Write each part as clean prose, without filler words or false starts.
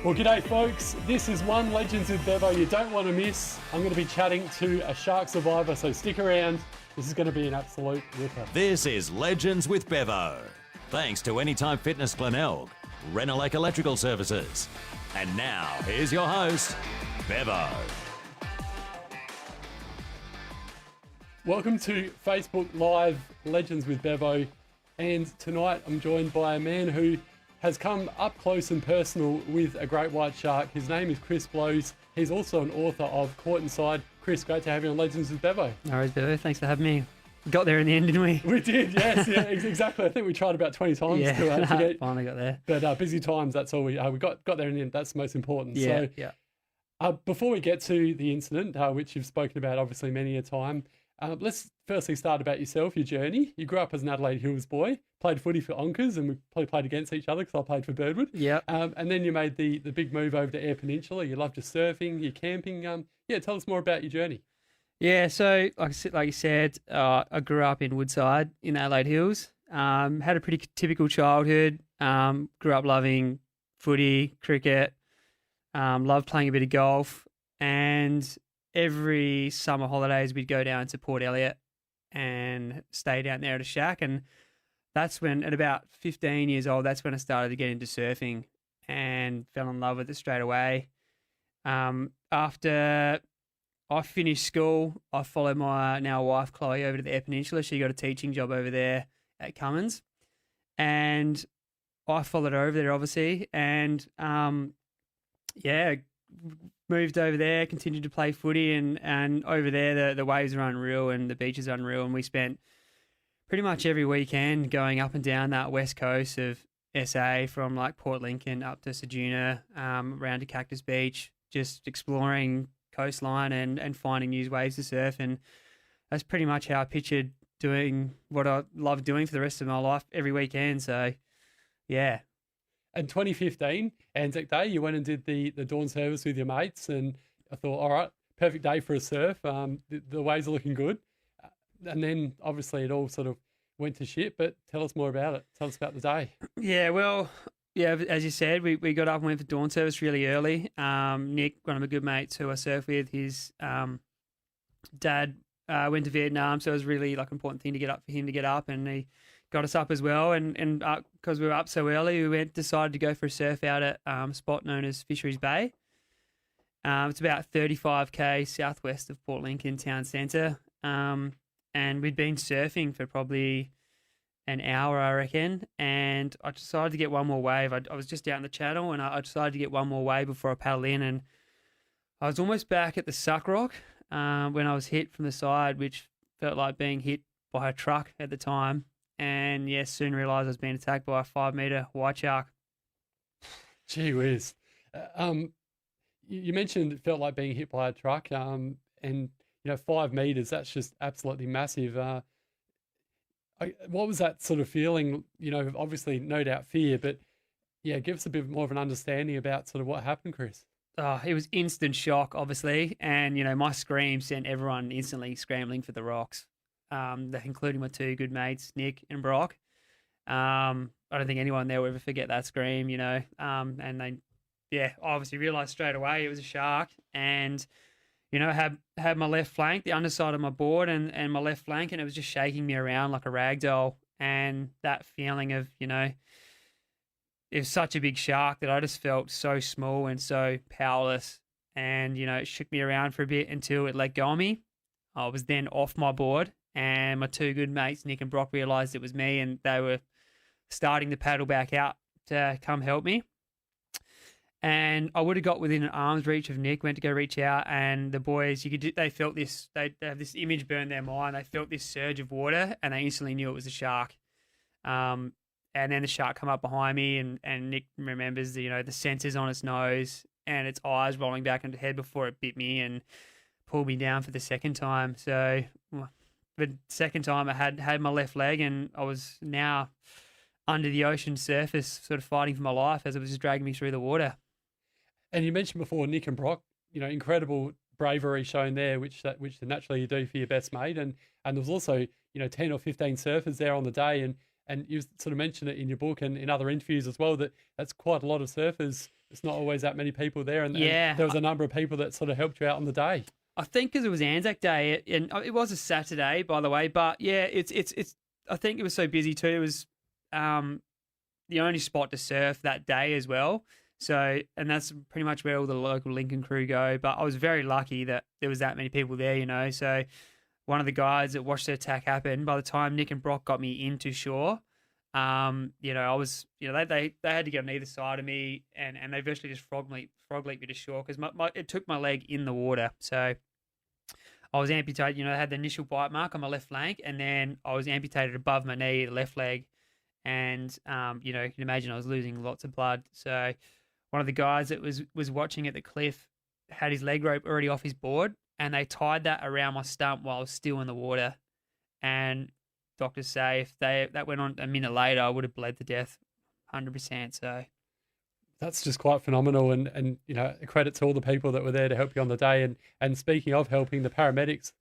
Well, g'day folks. This is one Legends with Bevo you don't want to miss. I'm going to be chatting to a shark survivor, so stick around. This is going to be an absolute ripper. This is Legends with Bevo. Thanks to Anytime Fitness Glenelg, Renelec Electrical Services. And now, here's your host, Bevo. Welcome to Facebook Live Legends with Bevo. And tonight I'm joined by a man who has come up close and personal with a great white shark. His name is Chris Blows. He's also an author of Caught Inside. Chris, great to have you on Legends with Bevo. No worries, Bevo. Thanks for having me. We got there in the end, didn't we? We did, yes, yeah, exactly. I think we tried about 20 times to get. Finally got there. But busy times, that's all we got there in the end. That's the most important. Yeah, so, before we get to the incident, which you've spoken about obviously many a time, let's firstly start about yourself, your journey. You grew up as an Adelaide Hills boy, played footy for Onkers, and we probably played against each other because I played for Birdwood. Yeah. And then you made the big move over to Eyre Peninsula. You loved your surfing, your camping. Tell us more about your journey. Yeah, so like you said, I grew up in Woodside in Adelaide Hills. Had a pretty typical childhood. Grew up loving footy, cricket, loved playing a bit of golf, and every summer holidays we'd go down to Port Elliot and stay down there at a shack. And that's when, at about 15 years old, that's when I started to get into surfing and fell in love with it straight away. After I finished school, I followed my now wife Chloe over to the Eyre Peninsula. She got a teaching job over there at Cummins, and I followed her over there obviously, and moved over there, continued to play footy, and over there the waves are unreal and the beach is unreal, and we spent pretty much every weekend going up and down that west coast of SA, from like Port Lincoln up to Ceduna, around to Cactus Beach, just exploring coastline and finding new ways to surf. And that's pretty much how I pictured doing what I love doing for the rest of my life every weekend. So yeah. In 2015, Anzac Day, you went and did the dawn service with your mates, and I thought, all right, perfect day for a surf. The waves are looking good. And then obviously it all sort of went to shit, but tell us more about it. Tell us about the day. Yeah, well, yeah, as you said, we got up and went for dawn service really early. Nick, one of my good mates who I surf with, his dad went to Vietnam, so it was really like an important thing to get up for him to get up, and he got us up as well. And because we were up so early, we decided to go for a surf out at a spot known as Fisheries Bay. It's about 35k southwest of Port Lincoln town centre. And we'd been surfing for probably an hour, I reckon, and I decided to get one more wave. I was just out in the channel, and I decided to get one more wave before I paddle in, and I was almost back at the Suck Rock when I was hit from the side, which felt like being hit by a truck at the time. And yes, soon realised I was being attacked by a 5 metre white shark. Gee whiz. You mentioned it felt like being hit by a truck, and 5 meters, that's just absolutely massive. What was that sort of feeling? Obviously no doubt fear, but yeah, give us a bit more of an understanding about sort of what happened, Chris. It was instant shock, obviously. And, my scream sent everyone instantly scrambling for the rocks, including my two good mates, Nick and Brock. I don't think anyone there will ever forget that scream, and they, obviously realised straight away it was a shark. And I had my left flank, the underside of my board and my left flank, and it was just shaking me around like a rag doll. And that feeling of, it was such a big shark that I just felt so small and so powerless. And, it shook me around for a bit until it let go of me. I was then off my board, and my two good mates, Nick and Brock, realised it was me, and they were starting to paddle back out to come help me. And I would have got within an arm's reach of Nick, went to go reach out, and the boys, they felt this, they have this image burn their mind. They felt this surge of water, and they instantly knew it was a shark. And then the shark come up behind me, and Nick remembers the sensors on its nose and its eyes rolling back into the head before it bit me and pulled me down for the second time. So the second time I had my left leg, and I was now under the ocean surface, sort of fighting for my life as it was just dragging me through the water. And you mentioned before Nick and Brock, incredible bravery shown there, which naturally you do for your best mate. And there was also, 10 or 15 surfers there on the day. And you sort of mentioned it in your book and in other interviews as well, that that's quite a lot of surfers it's not always that many people there, and Yeah. there was a number of people that sort of helped you out on the day. I think because it was Anzac Day, and it was a Saturday, by the way. But yeah, it's. I think it was so busy too. It was the only spot to surf that day as well. So, and that's pretty much where all the local Lincoln crew go. But I was very lucky that there was that many people there, you know. So, one of the guys that watched the attack happen, by the time Nick and Brock got me into shore, you know, I was, you know, they had to get on either side of me, and they virtually just frog leaped me to shore because it took my leg in the water. So I was amputated. You know, I had the initial bite mark on my left flank, and then I was amputated above my knee, the left leg, and you know, you can imagine I was losing lots of blood. So one of the guys that was watching at the cliff had his leg rope already off his board, and they tied that around my stump while I was still in the water. And doctors say if that went on a minute later, I would have bled to death, 100%. So that's just quite phenomenal, and you know, a credit to all the people that were there to help you on the day. And speaking of helping, the paramedics,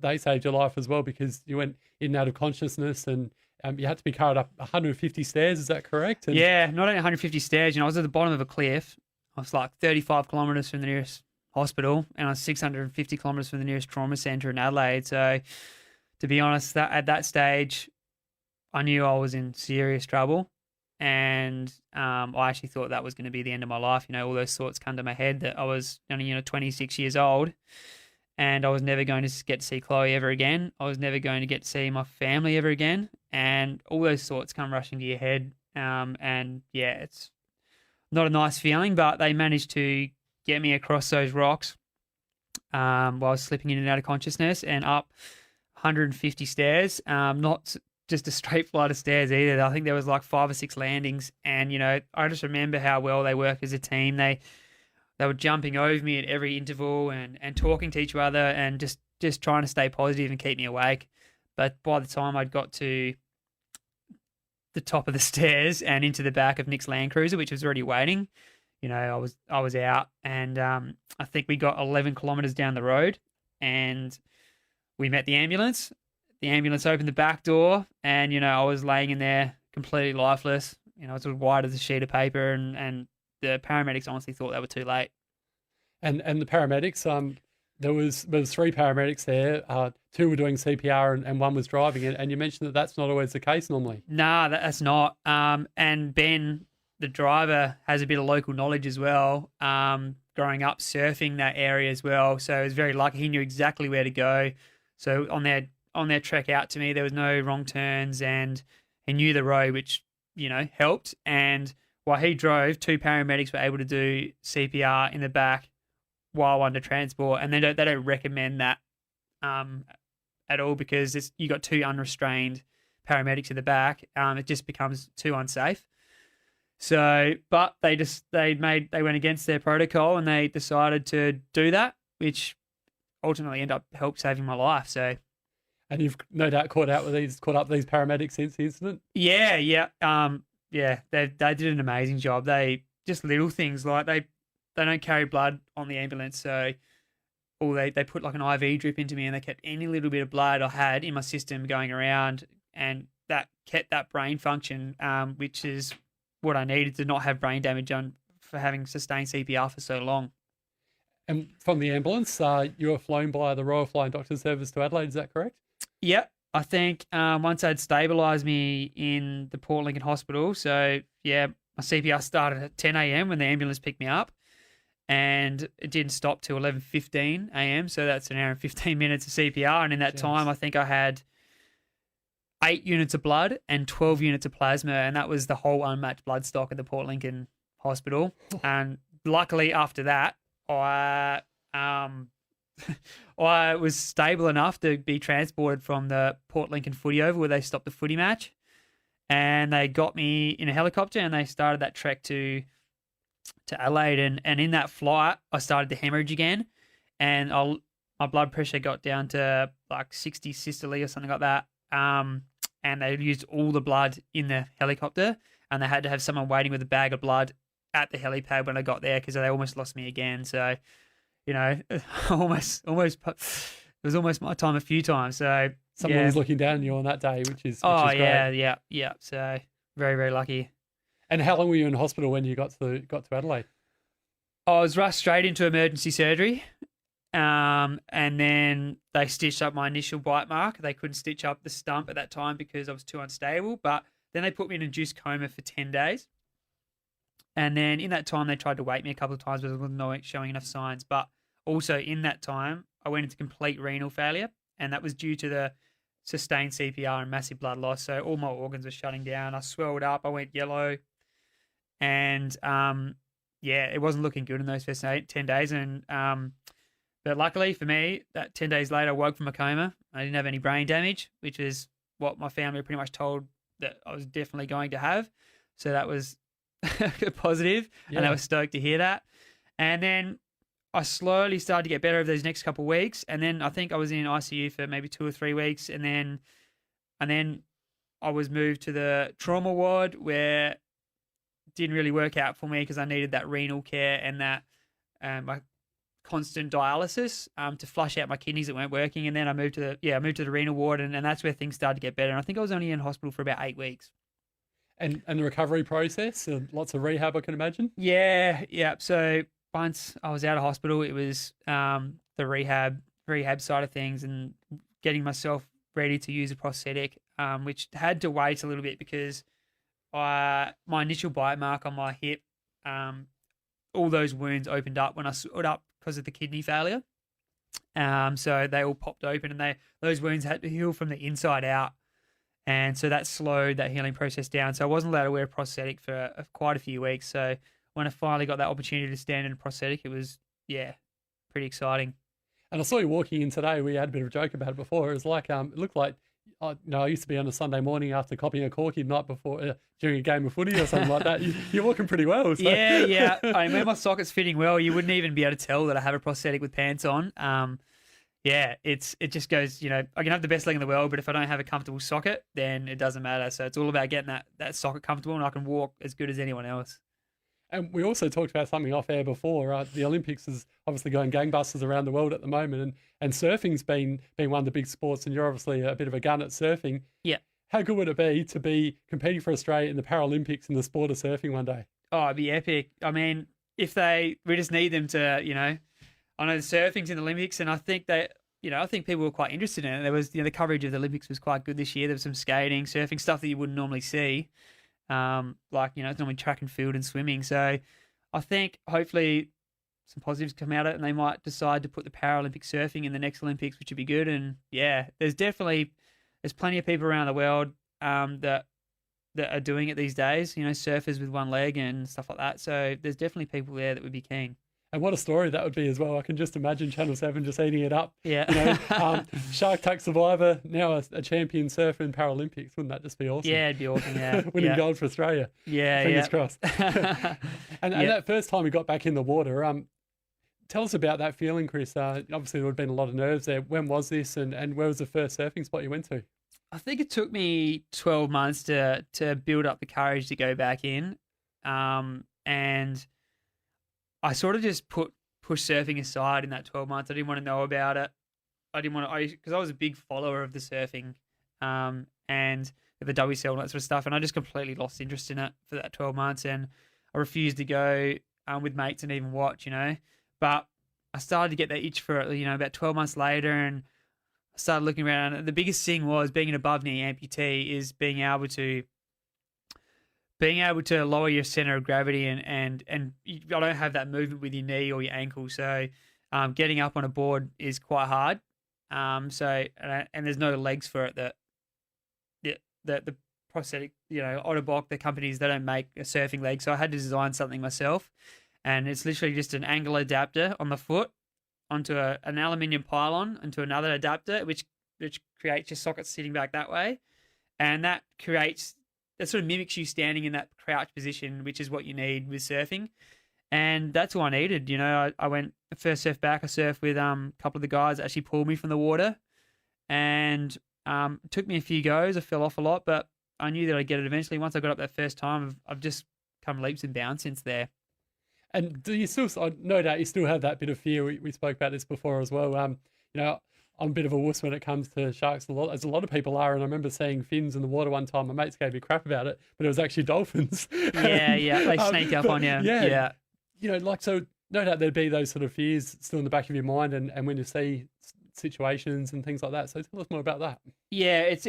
they saved your life as well, because you went in and out of consciousness, and you had to be carried up 150 stairs. Is that correct? And yeah, not only 150 stairs. You know, I was at the bottom of a cliff. I was like 35 kilometres from the nearest hospital, and I was 650 kilometres from the nearest trauma centre in Adelaide. So, to be honest, at that stage, I knew I was in serious trouble, and I actually thought that was going to be the end of my life. You know, all those thoughts come to my head that I was only, you know, 26 years old, and I was never going to get to see Chloe ever again. I was never going to get to see my family ever again, and all those thoughts come rushing to your head. And yeah, it's not a nice feeling, but they managed to get me across those rocks while I was slipping in and out of consciousness, and up 150 stairs. Not just a straight flight of stairs either. I think there was like 5 or 6 landings, and you know, I just remember how well they work as a team. They were jumping over me at every interval and talking to each other, and just trying to stay positive and keep me awake. But by the time I'd got to the top of the stairs and into the back of Nick's Land Cruiser, which was already waiting, you know, I was out, and I think we got 11 kilometres down the road, and we met the ambulance. The ambulance opened the back door, and you know, I was laying in there completely lifeless. You know, it's as white as a sheet of paper, and the paramedics honestly thought they were too late. And the paramedics, there was 3 paramedics there. 2 were doing CPR, and 1 was driving it. And you mentioned that that's not always the case normally. Nah, that's not. And Ben, the driver, has a bit of local knowledge as well. Growing up surfing that area as well, so he was very lucky. He knew exactly where to go. So on their trek out to me, there was no wrong turns, and he knew the road, which, you know, helped. And while he drove, 2 paramedics were able to do CPR in the back while under transport, and they don't recommend that at all, because you got 2 unrestrained paramedics in the back. It just becomes too unsafe. So, but they went against their protocol, and they decided to do that, which ultimately helped saving my life. So, and you've no doubt caught up with these paramedics since the incident. Yeah. They did an amazing job. They just little things like they don't carry blood on the ambulance, so they put like an IV drip into me, and they kept any little bit of blood I had in my system going around, and that kept that brain function, which is what I needed to not have brain damage for having sustained CPR for so long. And from the ambulance, you were flown by the Royal Flying Doctor Service to Adelaide, is that correct? Yep. I think once they'd stabilised me in the Port Lincoln Hospital, so yeah, my CPR started at 10 a.m. when the ambulance picked me up, and it didn't stop till 11:15 a.m., so that's an hour and 15 minutes of CPR, and in that time I think I had 8 units of blood and 12 units of plasma, and that was the whole unmatched blood stock at the Port Lincoln Hospital. And luckily after that, I was stable enough to be transported from the Port Lincoln Footy Oval, where they stopped the footy match, and they got me in a helicopter, and they started that trek to Adelaide. And in that flight, I started to hemorrhage again, and my blood pressure got down to like 60 systole or something like that. And they used all the blood in the helicopter, and they had to have someone waiting with a bag of blood at the helipad when I got there, because they almost lost me again. So, you know, it was almost my time a few times. So someone was looking down on you on that day, which is great. Yeah. So very, very lucky. And how long were you in hospital when you got to Adelaide? I was rushed straight into emergency surgery. And then they stitched up my initial bite mark. They couldn't stitch up the stump at that time because I was too unstable. But then they put me in a induced coma for 10 days. And then in that time, they tried to wake me a couple of times, but I wasn't showing enough signs. But also in that time, I went into complete renal failure. And that was due to the sustained CPR and massive blood loss. So all my organs were shutting down. I swelled up. I went yellow. And, it wasn't looking good in those first 10 days. And but luckily for me, that 10 days later, I woke from a coma. I didn't have any brain damage, which is what my family pretty much told that I was definitely going to have. So that was positive, and I was stoked to hear that. And then I slowly started to get better over those next couple of weeks. And then I think I was in ICU for maybe 2 or 3 weeks. And then I was moved to the trauma ward, where it didn't really work out for me because I needed that renal care and that my constant dialysis to flush out my kidneys that weren't working. And then I moved to the renal ward, and that's where things started to get better. And I think I was only in hospital for about 8 weeks. And the recovery process, lots of rehab, I can imagine. Yeah. So once I was out of hospital, it was the rehab side of things and getting myself ready to use a prosthetic, which had to wait a little bit because my initial bite mark on my hip, all those wounds opened up when I stood up because of the kidney failure. So they all popped open, and those wounds had to heal from the inside out. And so that slowed that healing process down. So I wasn't allowed to wear a prosthetic for quite a few weeks. So when I finally got that opportunity to stand in a prosthetic, it was, pretty exciting. And I saw you walking in today. We had a bit of a joke about it before. It was like, it looked like, I used to be on a Sunday morning after copying a corky the night before during a game of footy or something like that. You're walking pretty well. So. Yeah. I mean, my socket's fitting well. You wouldn't even be able to tell that I have a prosthetic with pants on. It just goes, I can have the best leg in the world, but if I don't have a comfortable socket, then it doesn't matter. So it's all about getting that socket comfortable, and I can walk as good as anyone else. And we also talked about something off air before. The Olympics is obviously going gangbusters around the world at the moment, and surfing's been one of the big sports, and you're obviously a bit of a gun at surfing. Yeah. How good would it be to be competing for Australia in the Paralympics in the sport of surfing one day? Oh, it'd be epic. I mean, we just need them to, I know the surfing's in the Olympics, and I think I think people were quite interested in it. There was, the coverage of the Olympics was quite good this year. There was some skating, surfing, stuff that you wouldn't normally see. It's normally track and field and swimming. So I think hopefully some positives come out of it, and they might decide to put the Paralympic surfing in the next Olympics, which would be good. And there's plenty of people around the world that are doing it these days, surfers with one leg and stuff like that. So there's definitely people there that would be keen. And what a story that would be as well. I can just imagine Channel 7 just eating it up. Yeah. Shark Tank survivor, now a champion surfer in Paralympics. Wouldn't that just be awesome? Yeah, it'd be awesome, yeah. Winning gold for Australia. Yeah, Fingers crossed. And that first time we got back in the water, tell us about that feeling, Chris. Obviously, there would have been a lot of nerves there. When was this, and where was the first surfing spot you went to? I think it took me 12 months to build up the courage to go back in. And I sort of just pushed surfing aside in that 12 months. I didn't want to know about it. Because I was a big follower of the surfing and the WCL and that sort of stuff. And I just completely lost interest in it for that 12 months. And I refused to go with mates and even watch, But I started to get that itch for it, about 12 months later. And I started looking around. And the biggest thing was being an above knee amputee is being able to lower your center of gravity and I don't have that movement with your knee or your ankle. So getting up on a board is quite hard. And there's no legs for it that the prosthetic, Otterbock, the companies, they don't make a surfing leg. So I had to design something myself. And it's literally just an angle adapter on the foot onto an aluminium pylon onto another adapter, which creates your socket sitting back that way. And that sort of mimics you standing in that crouch position, which is what you need with surfing. And that's what I needed. I went first surf back. I surfed with a couple of the guys that actually pulled me from the water. And it took me a few goes. I fell off a lot, but I knew that I'd get it eventually. Once I got up that first time, I've just come leaps and bounds since there. And do you still, no doubt you still have that bit of fear. We spoke about this before as well. I'm a bit of a wuss when it comes to sharks, as a lot of people are. And I remember seeing fins in the water one time. My mates gave me crap about it, but it was actually dolphins. Yeah, they sneak up on you. Yeah. So no doubt there'd be those sort of fears still in the back of your mind, and when you see situations and things like that. So tell us more about that. Yeah, it's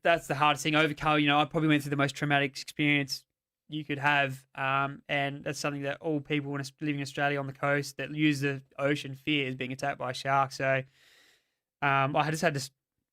that's the hardest thing. Overcome, I probably went through the most traumatic experience you could have, and that's something that all people living in Australia on the coast that use the ocean fear is being attacked by sharks. So I just had to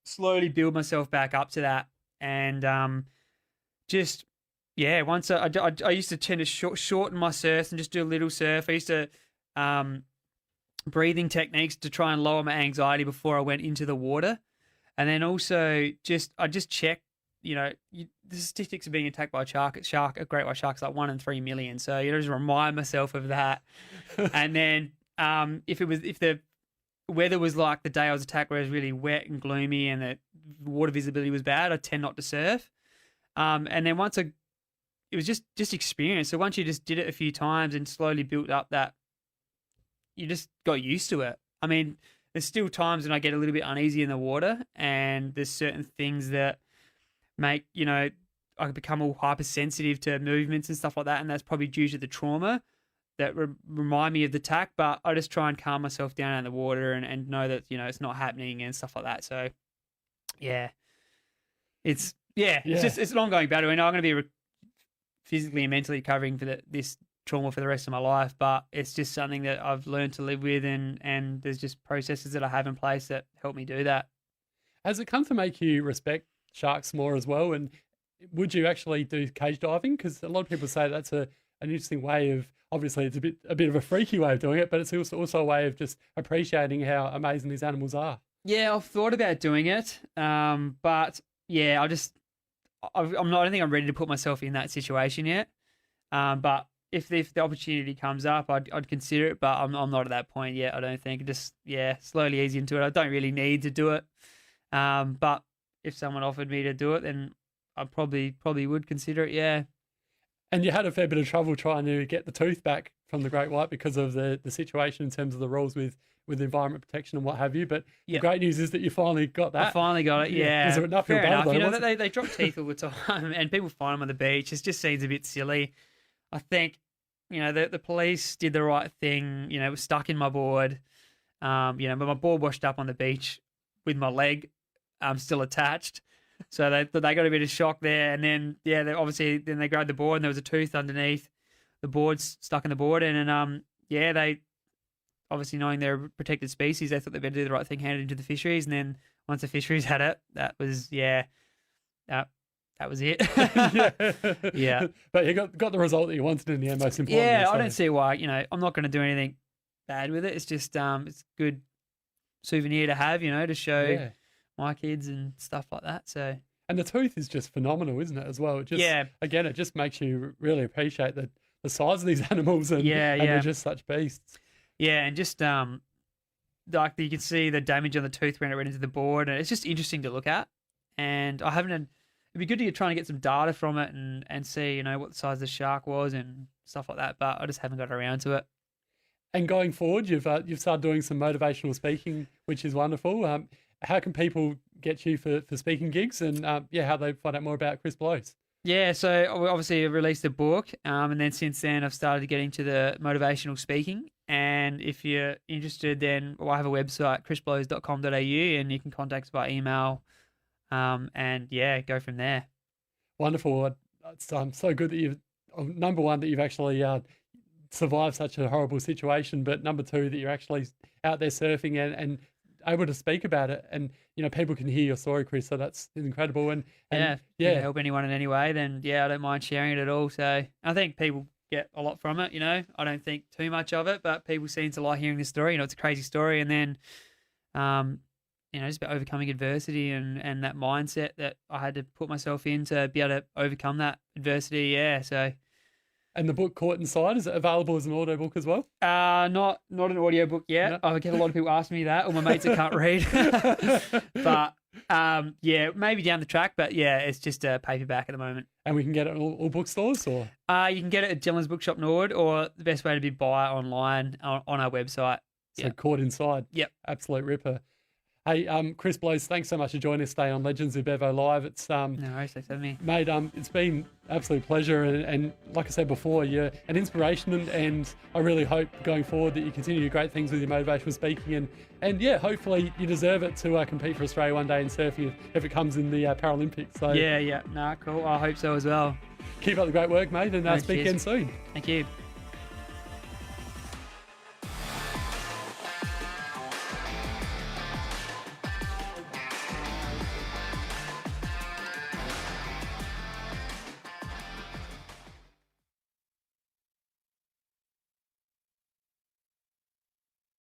slowly build myself back up to that, and once I used to tend to shorten my surf and just do a little surf. I used to breathing techniques to try and lower my anxiety before I went into the water. And then also I just checked, the statistics of being attacked by a great white shark is like 1 in 3 million. So just remind myself of that. And then if the weather was like the day I was attacked, where it was really wet and gloomy and the water visibility was bad, I tend not to surf. And then it was just experience. So once you just did it a few times and slowly built up that, you just got used to it. I mean, there's still times when I get a little bit uneasy in the water, and there's certain things that make, I could become all hypersensitive to movements and stuff like that, and that's probably due to the trauma that remind me of the attack. But I just try and calm myself down in the water and know that, it's not happening and stuff like that. So, it's an ongoing battle, and I'm going to be physically and mentally recovering for this trauma for the rest of my life, but it's just something that I've learned to live with, and there's just processes that I have in place that help me do that. Has it come to make you respect sharks more as well? And would you actually do cage diving? Because a lot of people say that's an interesting way of, obviously it's a bit of a freaky way of doing it, but it's also a way of just appreciating how amazing these animals are. Yeah, I've thought about doing it, but yeah, I don't think I'm ready to put myself in that situation yet. But if the opportunity comes up, I'd consider it, but I'm not at that point yet. I don't think. Just slowly ease into it. I don't really need to do it, but if someone offered me to do it, then I probably would consider it. Yeah. And you had a fair bit of trouble trying to get the tooth back from the great white because of the situation in terms of the rules with environment protection and what have you. But the great news is that you finally got that. I finally got it. Yeah. Is there enough? Fair enough. They drop teeth all the time, and people find them on the beach. It just seems a bit silly. I think, the police did the right thing. It was stuck in my board. But my board washed up on the beach with my leg still attached. So they got a bit of shock there. And then, then they grabbed the board, and there was a tooth underneath the board, stuck in the board. And they, obviously knowing they're a protected species, they thought they better do the right thing, hand it into the fisheries. And then once the fisheries had it, that was, that was it. Yeah. But you got the result that you wanted in the end, most importantly. Yeah, so. I don't see why, I'm not going to do anything bad with it. It's just, it's a good souvenir to have, to show my kids and stuff like that. So. And the tooth is just phenomenal, isn't it, as well? Again, it just makes you really appreciate the size of these animals and they're just such beasts. Yeah, and just, like you can see the damage on the tooth when it went into the board, and it's just interesting to look at. And it'd be good to try and get some data from it and see, what the size the shark was and stuff like that. But I just haven't got around to it. And going forward, you've started doing some motivational speaking, which is wonderful. How can people get you for speaking gigs, and how they find out more about Chris Blows? Yeah, so obviously I released a book, and then since then I've started to get into the motivational speaking. And if you're interested, then I have a website, chrisblows.com.au, and you can contact us by email. And go from there. Wonderful. It's so good that number one, that you've actually survived such a horrible situation, but number two, that you're actually out there surfing and able to speak about it, and people can hear your story, Chris. So that's incredible. And help anyone in any way, then I don't mind sharing it at all. So I think people get a lot from it. I don't think too much of it, but people seem to like hearing this story. It's a crazy story, and then just about overcoming adversity and that mindset that I had to put myself in to be able to overcome that adversity. Yeah. So. And the book Caught Inside, is it available as an audio book as well? Not an audio book yet. No. I get a lot of people ask me that, or my mates that can't read. But maybe down the track. But it's just a paperback at the moment. And we can get it in all bookstores, or? You can get it at Dylan's Bookshop Nord, or the best way to be buy online on our website. So Caught Inside. Yep. Absolute ripper. Hey, Chris Blows, thanks so much for joining us today on Legends of Bevo Live. It's No worries, thanks for having me. mate, it's been absolute pleasure, and like I said before, you're an inspiration, and I really hope going forward that you continue to do great things with your motivational speaking, and yeah, hopefully you deserve it to compete for Australia one day in surfing if it comes in the Paralympics. So Yeah, cool. I hope so as well. keep up the great work, mate, and No, speak cheers. again soon. Thank you.